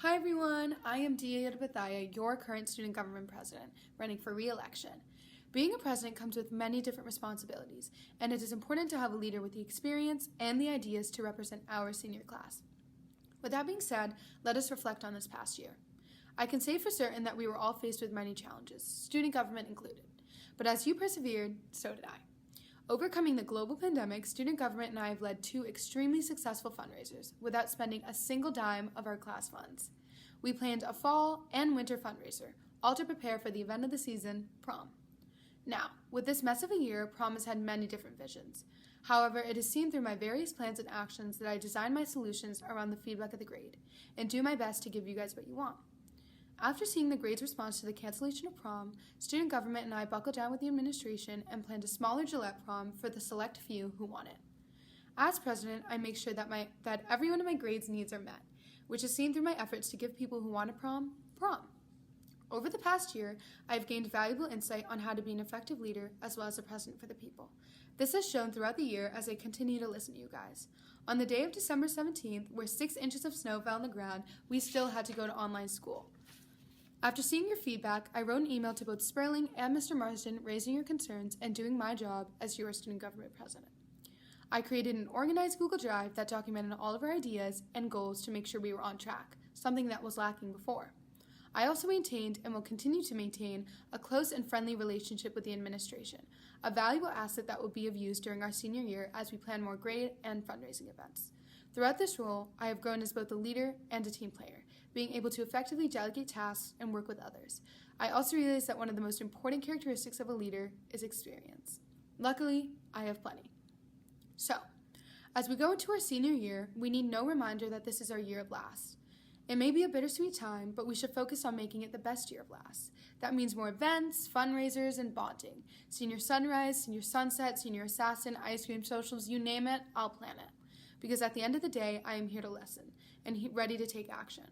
Hi everyone, I am Pathaya, your current student government president, running for re-election. Being a president comes with many different responsibilities, and it is important to have a leader with the experience and the ideas to represent our senior class. With that being said, let us reflect on this past year. I can say for certain that we were all faced with many challenges, student government included. But as you persevered, so did I. Overcoming the global pandemic, student government and I have led 2 extremely successful fundraisers without spending a single dime of our class funds. We planned a fall and winter fundraiser, all to prepare for the event of the season, prom. Now, with this mess of a year, prom has had many different visions. However, it is seen through my various plans and actions that I design my solutions around the feedback of the grade and do my best to give you guys what you want. After seeing the grade's response to the cancellation of prom, student government and I buckled down with the administration and planned a smaller Gillette prom for the select few who want it. As president, I make sure that every one of my grade's needs are met, which is seen through my efforts to give people who want a prom. Over the past year, I have gained valuable insight on how to be an effective leader as well as a president for the people. This has shown throughout the year as I continue to listen to you guys. On the day of December 17th, where 6 inches of snow fell on the ground, we still had to go to online school. After seeing your feedback, I wrote an email to both Sperling and Mr. Marsden raising your concerns and doing my job as your student government president. I created an organized Google Drive that documented all of our ideas and goals to make sure we were on track, something that was lacking before. I also maintained and will continue to maintain a close and friendly relationship with the administration, a valuable asset that will be of use during our senior year as we plan more grade and fundraising events. Throughout this role, I have grown as both a leader and a team player, being able to effectively delegate tasks and work with others. I also realized that one of the most important characteristics of a leader is experience. Luckily, I have plenty. So, as we go into our senior year, we need no reminder that this is our year of last. It may be a bittersweet time, but we should focus on making it the best year of last. That means more events, fundraisers, and bonding. Senior sunrise, senior sunset, senior assassin, ice cream socials, you name it, I'll plan it. Because at the end of the day, I am here to listen and ready to take action.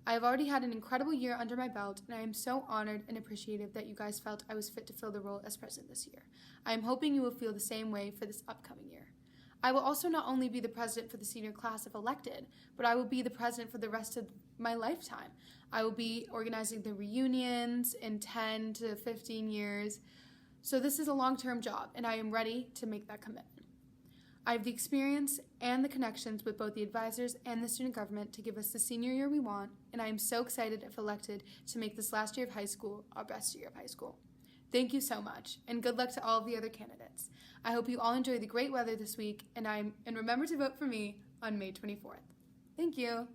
I have already had an incredible year under my belt, and I am so honored and appreciative that you guys felt I was fit to fill the role as president this year. I am hoping you will feel the same way for this upcoming year. I will also not only be the president for the senior class if elected, but I will be the president for the rest of my lifetime. I will be organizing the reunions in 10 to 15 years. So this is a long-term job, and I am ready to make that commitment. I have the experience and the connections with both the advisors and the student government to give us the senior year we want, and I am so excited if elected to make this last year of high school our best year of high school. Thank you so much, and good luck to all of the other candidates. I hope you all enjoy the great weather this week, and remember to vote for me on May 24th. Thank you.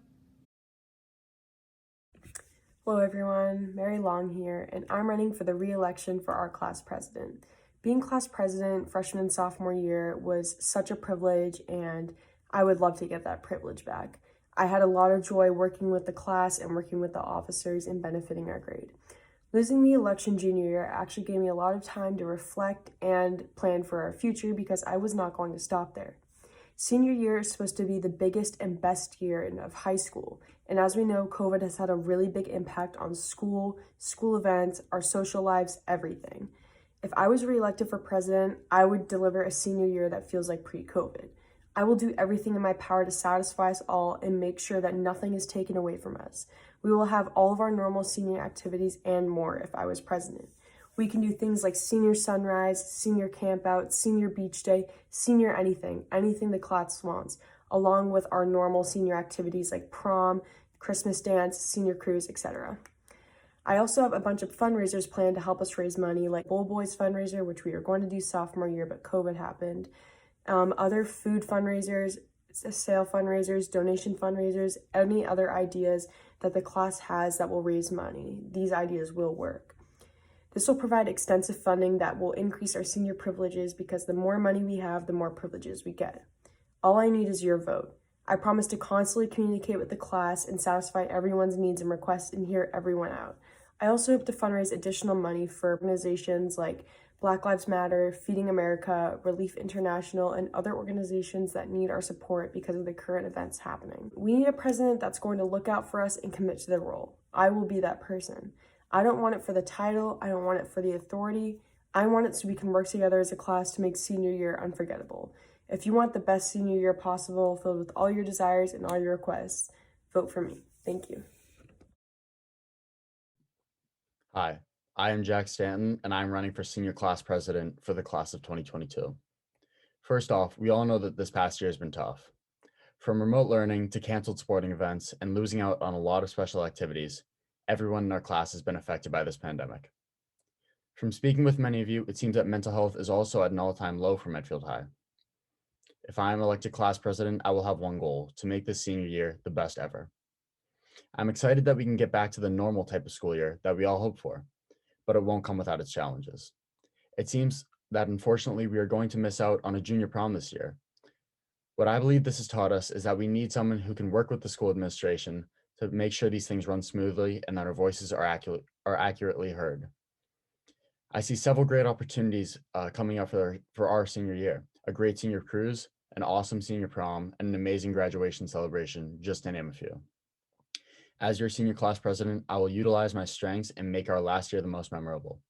Hello everyone, Mary Long here, and I'm running for the re-election for our class president. Being class president freshman and sophomore year was such a privilege, and I would love to get that privilege back. I had a lot of joy working with the class and working with the officers and benefiting our grade. Losing the election junior year actually gave me a lot of time to reflect and plan for our future because I was not going to stop there. Senior year is supposed to be the biggest and best year of high school, and as we know, COVID has had a really big impact on school events, our social lives, everything. If I was reelected for president, I would deliver a senior year that feels like pre-COVID. I will do everything in my power to satisfy us all and make sure that nothing is taken away from us. We will have all of our normal senior activities and more if I was president. We can do things like senior sunrise, senior campout, senior beach day, senior anything the class wants, along with our normal senior activities like prom, Christmas dance, senior cruise, etc. I also have a bunch of fundraisers planned to help us raise money, like Bowl Boys fundraiser, which we were going to do sophomore year, but COVID happened. Other food fundraisers, sale fundraisers, donation fundraisers, any other ideas that the class has that will raise money. These ideas will work. This will provide extensive funding that will increase our senior privileges because the more money we have, the more privileges we get. All I need is your vote. I promise to constantly communicate with the class and satisfy everyone's needs and requests and hear everyone out. I also hope to fundraise additional money for organizations like Black Lives Matter, Feeding America, Relief International, and other organizations that need our support because of the current events happening. We need a president that's going to look out for us and commit to the role. I will be that person. I don't want it for the title. I don't want it for the authority. I want it so we can work together as a class to make senior year unforgettable. If you want the best senior year possible, filled with all your desires and all your requests, vote for me. Thank you. Hi, I am Jack Stanton, and I'm running for senior class president for the class of 2022. First off, we all know that this past year has been tough. From remote learning to canceled sporting events and losing out on a lot of special activities, everyone in our class has been affected by this pandemic. From speaking with many of you, it seems that mental health is also at an all-time low for Medfield High. If I am elected class president, I will have one goal: to make this senior year the best ever. I'm excited that we can get back to the normal type of school year that we all hope for, but it won't come without its challenges. It seems that unfortunately we are going to miss out on a junior prom this year. What I believe this has taught us is that we need someone who can work with the school administration to make sure these things run smoothly and that our voices are accurately heard. I see several great opportunities coming up for our senior year: a great senior cruise, an awesome senior prom, and an amazing graduation celebration, just to name a few. As your senior class president, I will utilize my strengths and make our last year the most memorable.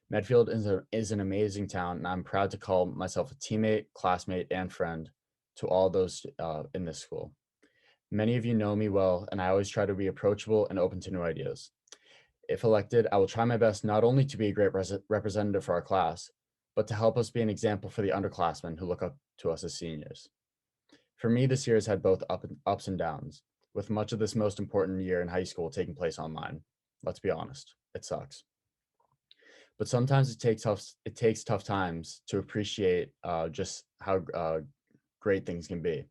Medfield is an amazing town, and I'm proud to call myself a teammate, classmate, and friend to all those in this school. Many of you know me well, and I always try to be approachable and open to new ideas. If elected, I will try my best not only to be a great representative for our class, but to help us be an example for the underclassmen who look up to us as seniors. For me, this year has had both ups and downs, with much of this most important year in high school taking place online. Let's be honest, it sucks. But sometimes it takes tough times to appreciate just how great things can be.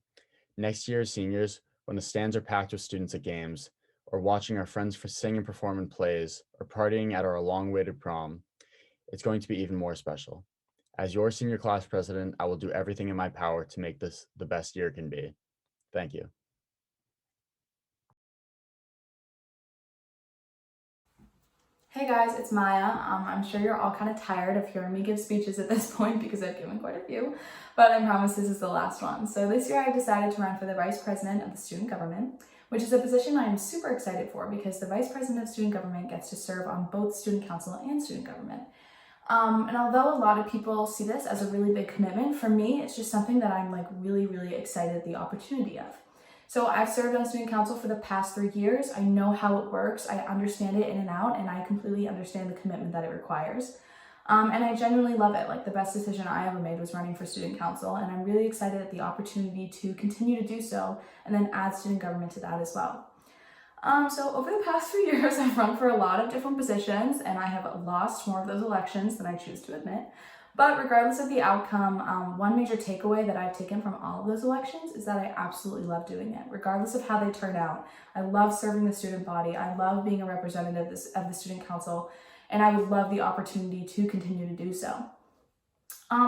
Next year, seniors, when the stands are packed with students at games, or watching our friends sing and perform in plays, or partying at our long-awaited prom, it's going to be even more special. As your senior class president, I will do everything in my power to make this the best year it can be. Thank you. Hey guys, it's Maya. I'm sure you're all kind of tired of hearing me give speeches at this point because I've given quite a few, but I promise this is the last one. So this year I decided to run for the Vice President of the Student Government, which is a position I am super excited for because the Vice President of Student Government gets to serve on both Student Council and Student Government. And although a lot of people see this as a really big commitment, for me, it's just something that I'm like really excited at the opportunity of. So I've served on student council for the past 3 years. I know how it works. I understand it in and out, and I completely understand the commitment that it requires. And I genuinely love it. Like the best decision I ever made was running for student council, and I'm really excited at the opportunity to continue to do so and then add student government to that as well. So over the past few years, I've run for a lot of different positions, and I have lost more of those elections than I choose to admit. But regardless of the outcome, one major takeaway that I've taken from all of those elections is that I absolutely love doing it, regardless of how they turn out. I love serving the student body. I love being a representative of the student council, and I would love the opportunity to continue to do so.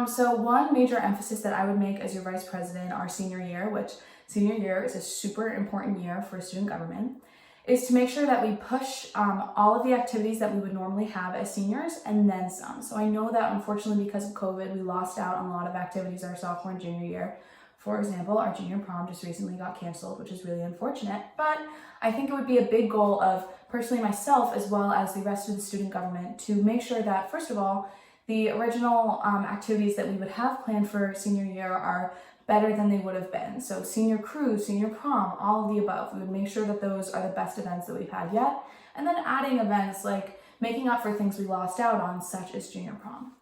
So one major emphasis that I would make as your vice president our senior year, which senior year is a super important year for student government, is to make sure that we push all of the activities that we would normally have as seniors and then some. So I know that unfortunately because of COVID, we lost out on a lot of activities our sophomore and junior year. For example, our junior prom just recently got canceled, which is really unfortunate. But I think it would be a big goal of personally myself as well as the rest of the student government to make sure that, first of all, the original activities that we would have planned for senior year are better than they would have been. So senior cruise, senior prom, all of the above. We would make sure that those are the best events that we've had yet. And then adding events like making up for things we lost out on, such as junior prom.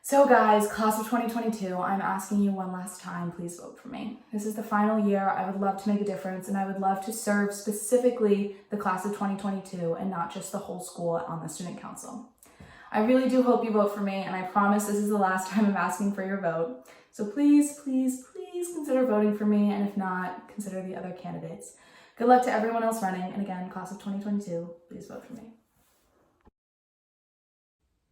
So guys, class of 2022, I'm asking you one last time, please vote for me. This is the final year. I would love to make a difference, and I would love to serve specifically the class of 2022 and not just the whole school on the student council. I really do hope you vote for me, and I promise this is the last time I'm asking for your vote. So please consider voting for me, and if not, consider the other candidates. Good luck to everyone else running, and again, class of 2022, please vote for me.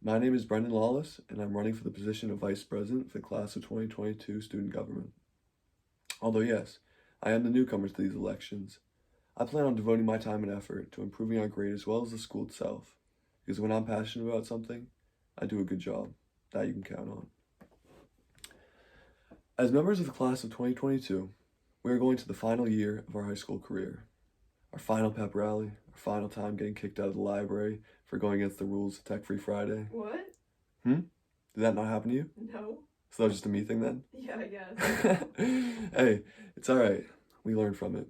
My name is Brendan Lawless, and I'm running for the position of Vice President for the class of 2022 student government. Although yes, I am the newcomer to these elections, I plan on devoting my time and effort to improving our grade as well as the school itself, because when I'm passionate about something, I do a good job. That you can count on. As members of the class of 2022, we are going to the final year of our high school career. Our final pep rally, our final time getting kicked out of the library for going against the rules of Tech Free Friday. What? Did that not happen to you? No. So that was just a me thing then? Yeah, I guess. Hey, it's alright. We learned from it.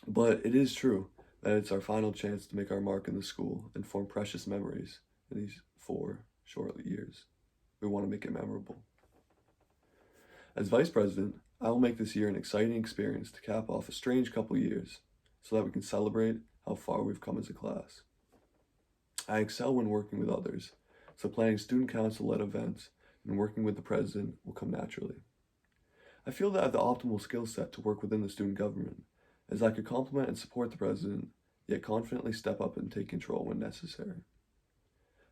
But it is true that it's our final chance to make our mark in the school and form precious memories in these 4 short years. We want to make it memorable. As Vice President, I will make this year an exciting experience to cap off a strange couple years so that we can celebrate how far we've come as a class. I excel when working with others, so planning student council-led events and working with the president will come naturally. I feel that I have the optimal skill set to work within the student government, as I could complement and support the president, yet confidently step up and take control when necessary.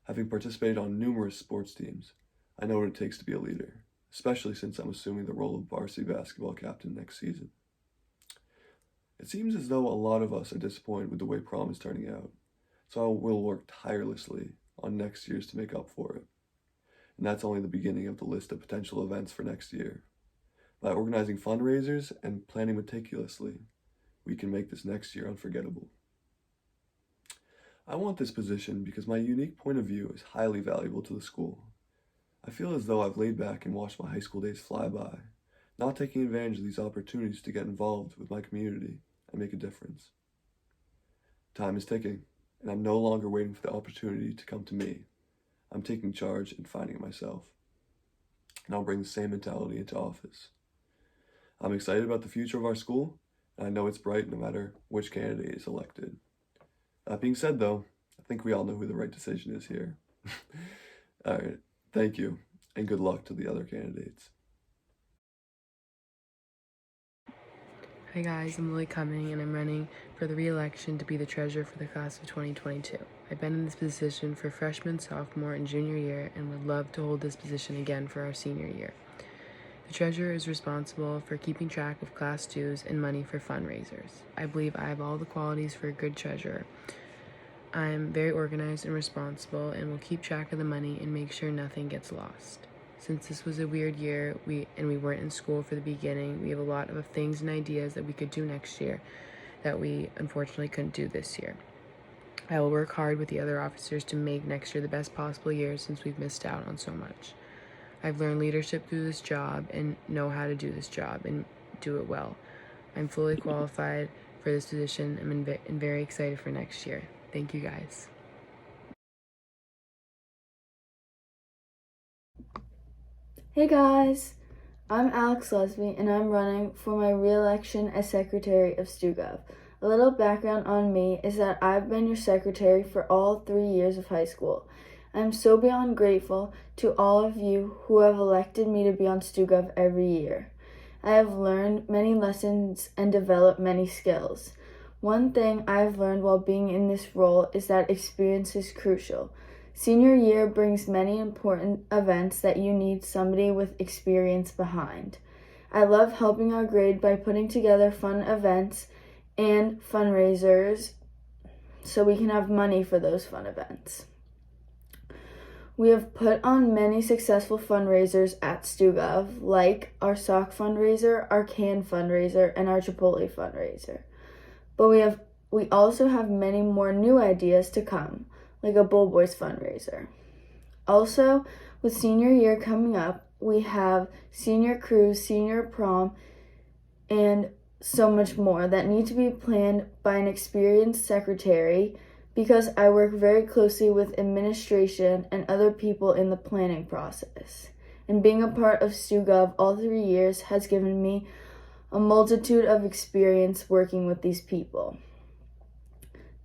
Having participated on numerous sports teams, I know what it takes to be a leader, especially since I'm assuming the role of varsity basketball captain next season. It seems as though a lot of us are disappointed with the way prom is turning out, so I will work tirelessly on next year's to make up for it. And that's only the beginning of the list of potential events for next year. By organizing fundraisers and planning meticulously, we can make this next year unforgettable. I want this position because my unique point of view is highly valuable to the school. I feel as though I've laid back and watched my high school days fly by, not taking advantage of these opportunities to get involved with my community and make a difference. Time is ticking, and I'm no longer waiting for the opportunity to come to me. I'm taking charge and finding it myself. And I'll bring the same mentality into office. I'm excited about the future of our school, and I know it's bright no matter which candidate is elected. That being said, though, I think we all know who the right decision is here. All right, thank you, and good luck to the other candidates. Hi guys, I'm Lilly and I'm running for the re-election to be the treasurer for the class of 2022. I've been in this position for freshman, sophomore, and junior year and would love to hold this position again for our senior year. The treasurer is responsible for keeping track of class dues and money for fundraisers. I believe I have all the qualities for a good treasurer. I'm very organized and responsible and will keep track of the money and make sure nothing gets lost. Since this was a weird year we weren't in school for the beginning, we have a lot of things and ideas that we could do next year that we unfortunately couldn't do this year. I will work hard with the other officers to make next year the best possible year since we've missed out on so much. I've learned leadership through this job and know how to do this job and do it well. I'm fully qualified for this position and very excited for next year. Thank you guys. Hey guys, I'm Alex Lesby and I'm running for my re-election as Secretary of StuGov. A little background on me is that I've been your secretary for all 3 years of high school. I'm so beyond grateful to all of you who have elected me to be on StuGov every year. I have learned many lessons and developed many skills. One thing I've learned while being in this role is that experience is crucial. Senior year brings many important events that you need somebody with experience behind. I love helping our grade by putting together fun events and fundraisers so we can have money for those fun events. We have put on many successful fundraisers at StuGov, like our sock fundraiser, our can fundraiser, and our Chipotle fundraiser. But we also have many more new ideas to come, like a Bull Boys fundraiser. Also, with senior year coming up, we have senior cruise, senior prom, and so much more that need to be planned by an experienced secretary because I work very closely with administration and other people in the planning process. And being a part of StuGov all 3 years has given me a multitude of experience working with these people.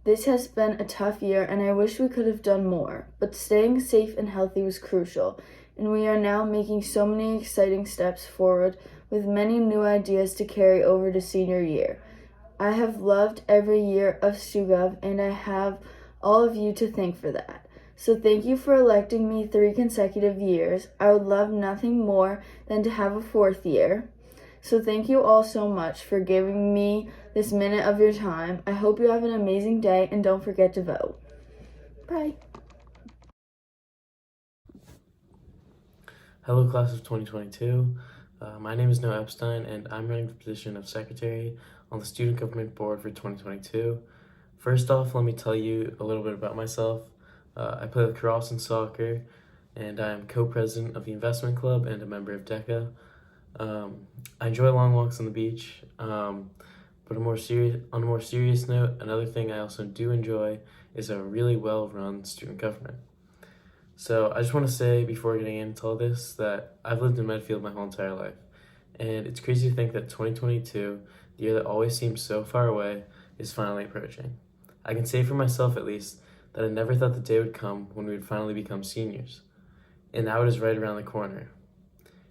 This has been a tough year and I wish we could have done more, but staying safe and healthy was crucial, and we are now making so many exciting steps forward with many new ideas to carry over to senior year. I have loved every year of StuGov and I have all of you to thank for that. So thank you for electing me 3 consecutive years. I would love nothing more than to have a 4th year. So thank you all so much for giving me this minute of your time. I hope you have an amazing day and don't forget to vote. Bye. Hello, class of 2022. My name is Noah Epstein, and I'm running for the position of secretary on the Student Government Board for 2022. First off, let me tell you a little bit about myself. I play lacrosse and soccer, and I am co-president of the investment club and a member of DECA. I enjoy long walks on the beach, But on a more serious note, another thing I also do enjoy is a really well-run student government. So I just want to say before getting into all this that I've lived in Medfield my whole entire life. And it's crazy to think that 2022, the year that always seems so far away, is finally approaching. I can say for myself at least that I never thought the day would come when we would finally become seniors. And now it is right around the corner.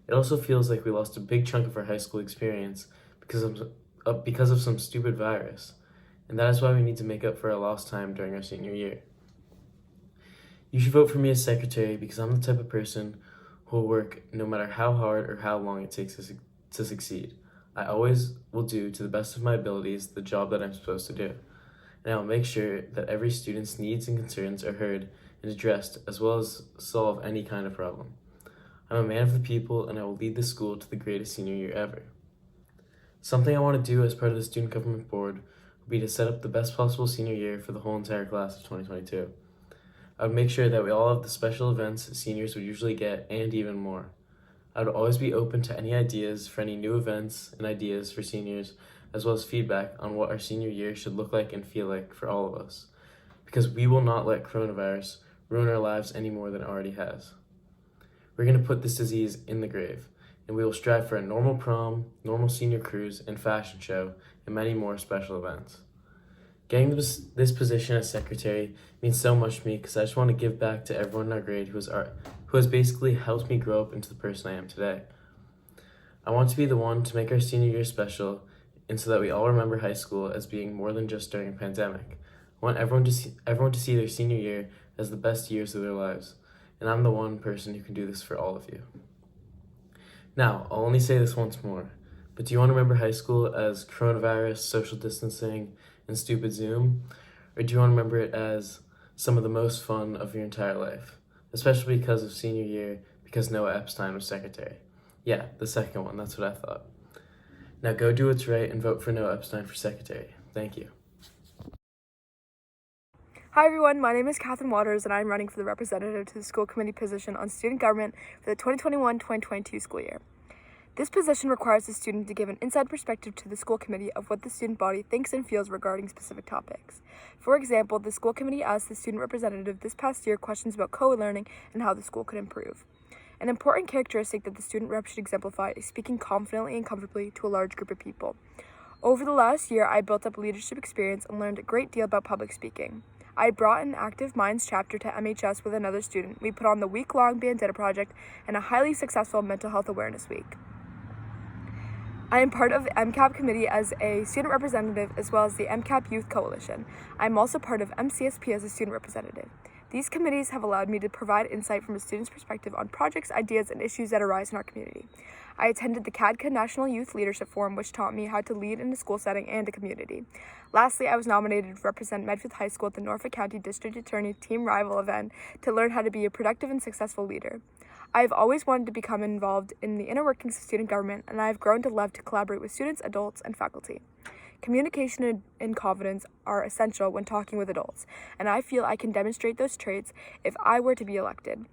It also feels like we lost a big chunk of our high school experience because of some stupid virus. And that is why we need to make up for our lost time during our senior year. You should vote for me as secretary because I'm the type of person who will work no matter how hard or how long it takes to succeed. I always will do to the best of my abilities the job that I'm supposed to do. And I will make sure that every student's needs and concerns are heard and addressed, as well as solve any kind of problem. I'm a man of the people, and I will lead the school to the greatest senior year ever. Something I want to do as part of the student government board would be to set up the best possible senior year for the whole entire class of 2022. I would make sure that we all have the special events seniors would usually get and even more. I would always be open to any ideas for any new events and ideas for seniors, as well as feedback on what our senior year should look like and feel like for all of us. Because we will not let coronavirus ruin our lives any more than it already has. We're going to put this disease in the grave, and we will strive for a normal prom, normal senior cruise, and fashion show, and many more special events. Getting this position as secretary means so much to me because I just want to give back to everyone in our grade who has basically helped me grow up into the person I am today. I want to be the one to make our senior year special, and so that we all remember high school as being more than just during a pandemic. I want everyone to see their senior year as the best years of their lives, and I'm the one person who can do this for all of you. Now, I'll only say this once more, but do you want to remember high school as coronavirus, social distancing, and stupid Zoom? Or do you want to remember it as some of the most fun of your entire life? Especially because of senior year, because Noah Epstein was secretary. Yeah, the second one, that's what I thought. Now go do what's right and vote for Noah Epstein for secretary. Thank you. Hi everyone, my name is Katherine and I'm running for the representative to the school committee position on student government for the 2021-2022 school year. This position requires the student to give an inside perspective to the school committee of what the student body thinks and feels regarding specific topics. For example, the school committee asked the student representative this past year questions about co-learning and how the school could improve. An important characteristic that the student rep should exemplify is speaking confidently and comfortably to a large group of people. Over the last year, I built up leadership experience and learned a great deal about public speaking. I brought an Active Minds chapter to MHS with another student. We put on the week-long Bandana project and a highly successful mental health awareness week. I am part of the MCAP committee as a student representative as well as the MCAP Youth Coalition. I am also part of MCSP as a student representative. These committees have allowed me to provide insight from a student's perspective on projects, ideas, and issues that arise in our community. I attended the CADCA National Youth Leadership Forum, which taught me how to lead in a school setting and a community. Lastly, I was nominated to represent Medfield High School at the Norfolk County District Attorney Team Rival event to learn how to be a productive and successful leader. I have always wanted to become involved in the inner workings of student government, and I have grown to love to collaborate with students, adults, and faculty. Communication and confidence are essential when talking with adults, and I feel I can demonstrate those traits if I were to be elected.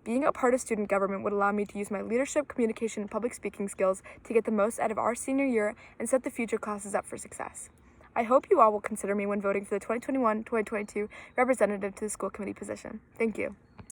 Being a part of student government would allow me to use my leadership, communication, and public speaking skills to get the most out of our senior year and set the future classes up for success. I hope you all will consider me when voting for the 2021-2022 representative to the school committee position. Thank you.